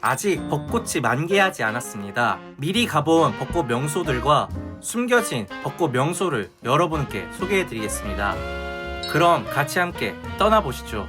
아직 벚꽃이 만개하지 않았습니다. 미리 가본 벚꽃 명소들과 숨겨진 벚꽃 명소를 여러분께 소개해드리겠습니다. 그럼 같이 함께 떠나보시죠.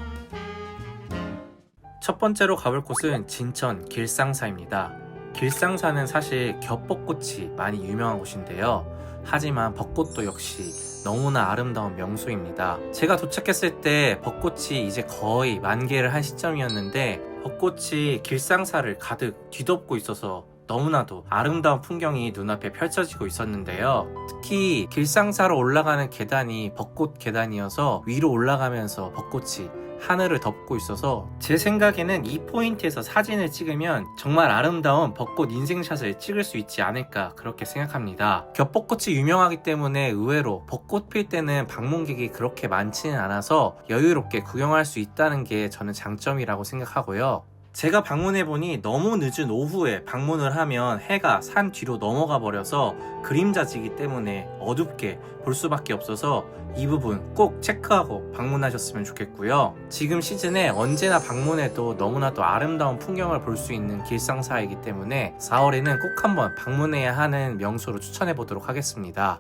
첫 번째로 가볼 곳은 진천 길상사입니다. 길상사는 사실 겹벚꽃이 많이 유명한 곳인데요. 하지만 벚꽃도 역시 너무나 아름다운 명소입니다. 제가 도착했을 때 벚꽃이 이제 거의 만개를 한 시점이었는데 벚꽃이 길상사를 가득 뒤덮고 있어서 너무나도 아름다운 풍경이 눈앞에 펼쳐지고 있었는데요. 특히 길상사로 올라가는 계단이 벚꽃 계단이어서 위로 올라가면서 벚꽃이 하늘을 덮고 있어서 제 생각에는 이 포인트에서 사진을 찍으면 정말 아름다운 벚꽃 인생샷을 찍을 수 있지 않을까 그렇게 생각합니다. 겹벚꽃이 유명하기 때문에 의외로 벚꽃 필 때는 방문객이 그렇게 많지는 않아서 여유롭게 구경할 수 있다는 게 저는 장점이라고 생각하고요. 제가 방문해보니 너무 늦은 오후에 방문을 하면 해가 산 뒤로 넘어가 버려서 그림자지기 때문에 어둡게 볼 수밖에 없어서 이 부분 꼭 체크하고 방문하셨으면 좋겠고요. 지금 시즌에 언제나 방문해도 너무나도 아름다운 풍경을 볼 수 있는 길상사이기 때문에 4월에는 꼭 한번 방문해야 하는 명소로 추천해 보도록 하겠습니다.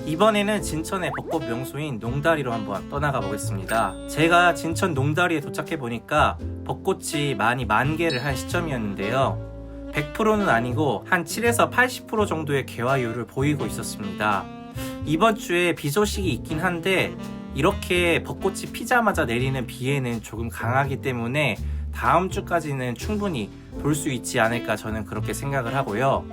이번에는 진천의 벚꽃 명소인 농다리로 한번 떠나가 보겠습니다. 제가 진천 농다리에 도착해 보니까 벚꽃이 많이 만개를 한 시점이었는데요. 100%는 아니고 한 7에서 80% 정도의 개화율을 보이고 있었습니다. 이번 주에 비 소식이 있긴 한데 이렇게 벚꽃이 피자마자 내리는 비에는 조금 강하기 때문에 다음 주까지는 충분히 볼 수 있지 않을까 저는 그렇게 생각을 하고요.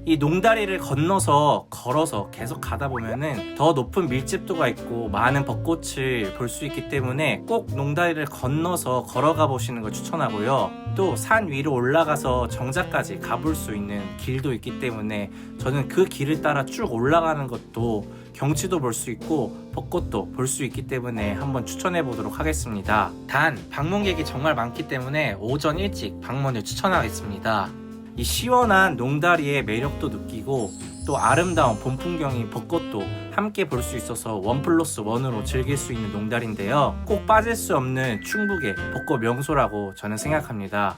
이 농다리를 건너서 걸어서 계속 가다 보면은 더 높은 밀집도가 있고 많은 벚꽃을 볼 수 있기 때문에 꼭 농다리를 건너서 걸어가 보시는 걸 추천하고요. 또 산 위로 올라가서 정자까지 가볼 수 있는 길도 있기 때문에 저는 그 길을 따라 쭉 올라가는 것도 경치도 볼 수 있고 벚꽃도 볼 수 있기 때문에 한번 추천해 보도록 하겠습니다. 단 방문객이 정말 많기 때문에 오전 일찍 방문을 추천하겠습니다. 이 시원한 농다리의 매력도 느끼고 또 아름다운 봄 풍경인 벚꽃도 함께 볼 수 있어서 1+1으로 즐길 수 있는 농다리인데요. 꼭 빠질 수 없는 충북의 벚꽃 명소라고 저는 생각합니다.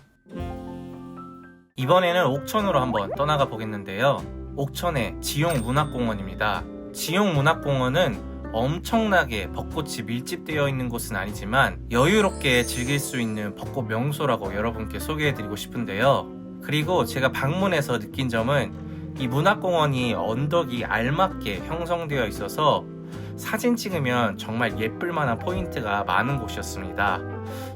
이번에는 옥천으로 한번 떠나가 보겠는데요. 옥천의 지용문학공원입니다. 지용문학공원은 엄청나게 벚꽃이 밀집되어 있는 곳은 아니지만 여유롭게 즐길 수 있는 벚꽃 명소라고 여러분께 소개해드리고 싶은데요. 그리고 제가 방문해서 느낀 점은 이 문학공원이 언덕이 알맞게 형성되어 있어서 사진 찍으면 정말 예쁠 만한 포인트가 많은 곳이었습니다.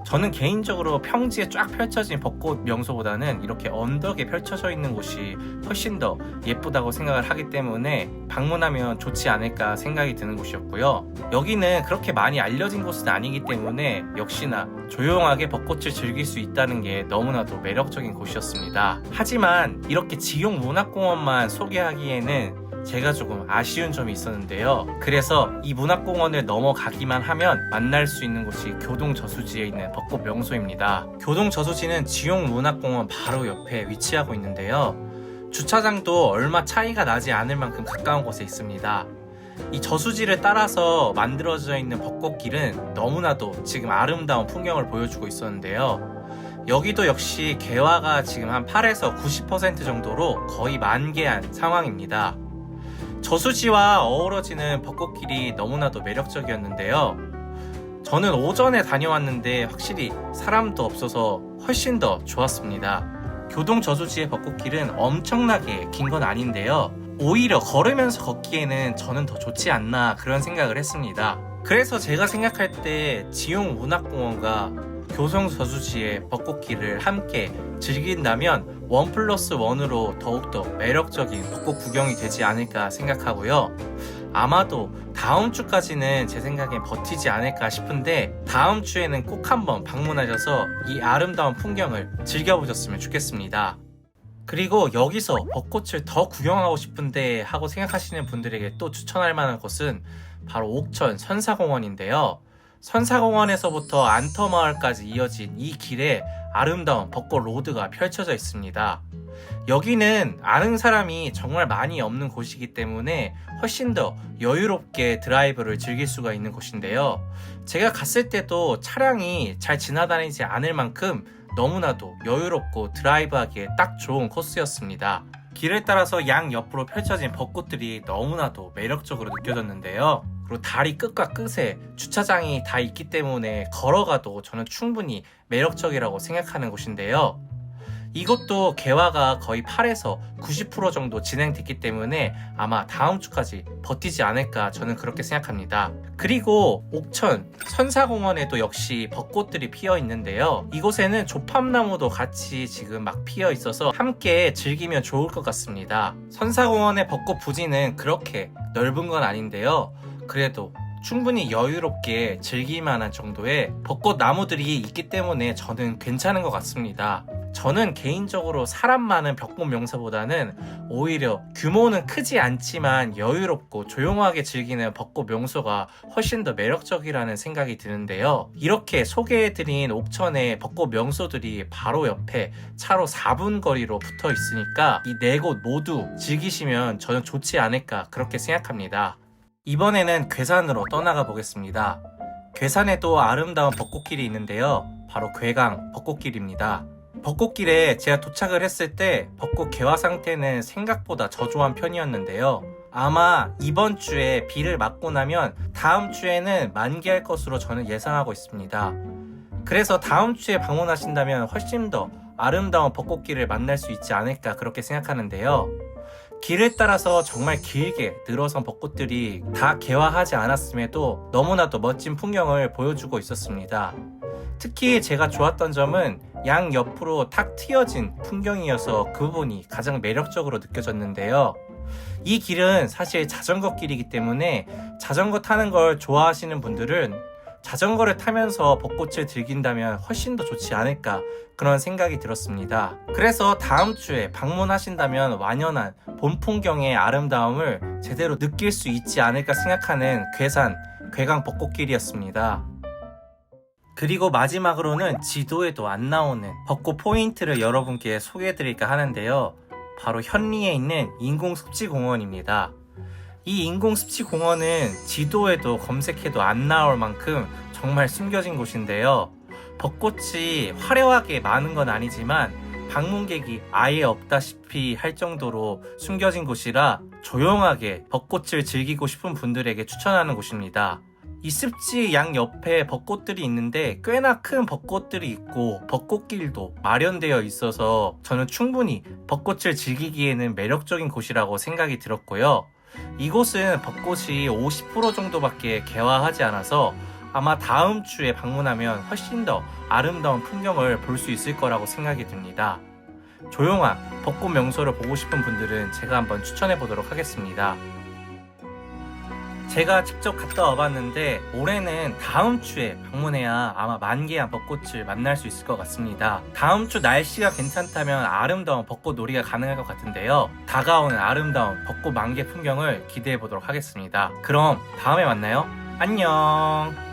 저는 개인적으로 평지에 쫙 펼쳐진 벚꽃 명소보다는 이렇게 언덕에 펼쳐져 있는 곳이 훨씬 더 예쁘다고 생각을 하기 때문에 방문하면 좋지 않을까 생각이 드는 곳이었고요. 여기는 그렇게 많이 알려진 곳은 아니기 때문에 역시나 조용하게 벚꽃을 즐길 수 있다는 게 너무나도 매력적인 곳이었습니다. 하지만 이렇게 지용문학공원만 소개하기에는 제가 조금 아쉬운 점이 있었는데요. 그래서 이 문학공원을 넘어가기만 하면 만날 수 있는 곳이 교동저수지에 있는 벚꽃 명소입니다. 교동저수지는 지용문학공원 바로 옆에 위치하고 있는데요. 주차장도 얼마 차이가 나지 않을 만큼 가까운 곳에 있습니다. 이 저수지를 따라서 만들어져 있는 벚꽃길은 너무나도 지금 아름다운 풍경을 보여주고 있었는데요. 여기도 역시 개화가 지금 한 8에서 90% 정도로 거의 만개한 상황입니다. 저수지와 어우러지는 벚꽃길이 너무나도 매력적이었는데요. 저는 오전에 다녀왔는데 확실히 사람도 없어서 훨씬 더 좋았습니다. 교동 저수지의 벚꽃길은 엄청나게 긴 건 아닌데요. 오히려 걸으면서 걷기에는 저는 더 좋지 않나 그런 생각을 했습니다. 그래서 제가 생각할 때 지용문학공원과 교동저수지의 벚꽃길을 함께 즐긴다면 1+1으로 더욱더 매력적인 벚꽃 구경이 되지 않을까 생각하고요. 아마도 다음 주까지는 제 생각엔 버티지 않을까 싶은데 다음 주에는 꼭 한번 방문하셔서 이 아름다운 풍경을 즐겨보셨으면 좋겠습니다. 그리고 여기서 벚꽃을 더 구경하고 싶은데 하고 생각하시는 분들에게 또 추천할 만한 곳은 바로 옥천 선사공원인데요. 선사공원에서부터 안터마을까지 이어진 이 길에 아름다운 벚꽃 로드가 펼쳐져 있습니다. 여기는 아는 사람이 정말 많이 없는 곳이기 때문에 훨씬 더 여유롭게 드라이브를 즐길 수가 있는 곳인데요. 제가 갔을 때도 차량이 잘 지나다니지 않을 만큼 너무나도 여유롭고 드라이브하기에 딱 좋은 코스였습니다. 길을 따라서 양 옆으로 펼쳐진 벚꽃들이 너무나도 매력적으로 느껴졌는데요. 그리고 다리 끝과 끝에 주차장이 다 있기 때문에 걸어가도 저는 충분히 매력적이라고 생각하는 곳인데요. 이것도 개화가 거의 8에서 90% 정도 진행됐기 때문에 아마 다음 주까지 버티지 않을까 저는 그렇게 생각합니다. 그리고 옥천 선사공원에도 역시 벚꽃들이 피어 있는데요. 이곳에는 조팝나무도 같이 지금 막 피어 있어서 함께 즐기면 좋을 것 같습니다. 선사공원의 벚꽃 부지는 그렇게 넓은 건 아닌데요. 그래도 충분히 여유롭게 즐길 만한 정도의 벚꽃 나무들이 있기 때문에 저는 괜찮은 것 같습니다. 저는 개인적으로 사람 많은 벚꽃 명소보다는 오히려 규모는 크지 않지만 여유롭고 조용하게 즐기는 벚꽃 명소가 훨씬 더 매력적이라는 생각이 드는데요. 이렇게 소개해드린 옥천의 벚꽃 명소들이 바로 옆에 차로 4분 거리로 붙어 있으니까 이 4곳 모두 즐기시면 저는 좋지 않을까 그렇게 생각합니다. 이번에는 괴산으로 떠나가 보겠습니다. 괴산에도 아름다운 벚꽃길이 있는데요. 바로 괴강 벚꽃길입니다. 벚꽃길에 제가 도착을 했을 때 벚꽃 개화 상태는 생각보다 저조한 편이었는데요. 아마 이번 주에 비를 맞고 나면 다음 주에는 만개할 것으로 저는 예상하고 있습니다. 그래서 다음 주에 방문하신다면 훨씬 더 아름다운 벚꽃길을 만날 수 있지 않을까 그렇게 생각하는데요. 길을 따라서 정말 길게 늘어선 벚꽃들이 다 개화하지 않았음에도 너무나도 멋진 풍경을 보여주고 있었습니다. 특히 제가 좋았던 점은 양 옆으로 탁 트여진 풍경이어서 그 부분이 가장 매력적으로 느껴졌는데요. 이 길은 사실 자전거 길이기 때문에 자전거 타는 걸 좋아하시는 분들은 자전거를 타면서 벚꽃을 즐긴다면 훨씬 더 좋지 않을까 그런 생각이 들었습니다. 그래서 다음 주에 방문하신다면 완연한 봄 풍경의 아름다움을 제대로 느낄 수 있지 않을까 생각하는 괴산 괴강 벚꽃길이었습니다. 그리고 마지막으로는 지도에도 안 나오는 벚꽃 포인트를 여러분께 소개해드릴까 하는데요. 바로 현리에 있는 인공습지공원입니다. 이 인공습지공원은 지도에도 검색해도 안 나올 만큼 정말 숨겨진 곳인데요. 벚꽃이 화려하게 많은 건 아니지만 방문객이 아예 없다시피 할 정도로 숨겨진 곳이라 조용하게 벚꽃을 즐기고 싶은 분들에게 추천하는 곳입니다. 이 습지 양 옆에 벚꽃들이 있는데 꽤나 큰 벚꽃들이 있고 벚꽃길도 마련되어 있어서 저는 충분히 벚꽃을 즐기기에는 매력적인 곳이라고 생각이 들었고요. 이곳은 벚꽃이 50% 정도밖에 개화하지 않아서 아마 다음 주에 방문하면 훨씬 더 아름다운 풍경을 볼 수 있을 거라고 생각이 듭니다. 조용한 벚꽃 명소를 보고 싶은 분들은 제가 한번 추천해 보도록 하겠습니다. 제가 직접 갔다 와봤는데 올해는 다음 주에 방문해야 아마 만개한 벚꽃을 만날 수 있을 것 같습니다. 다음 주 날씨가 괜찮다면 아름다운 벚꽃 놀이가 가능할 것 같은데요. 다가오는 아름다운 벚꽃 만개 풍경을 기대해 보도록 하겠습니다. 그럼 다음에 만나요. 안녕.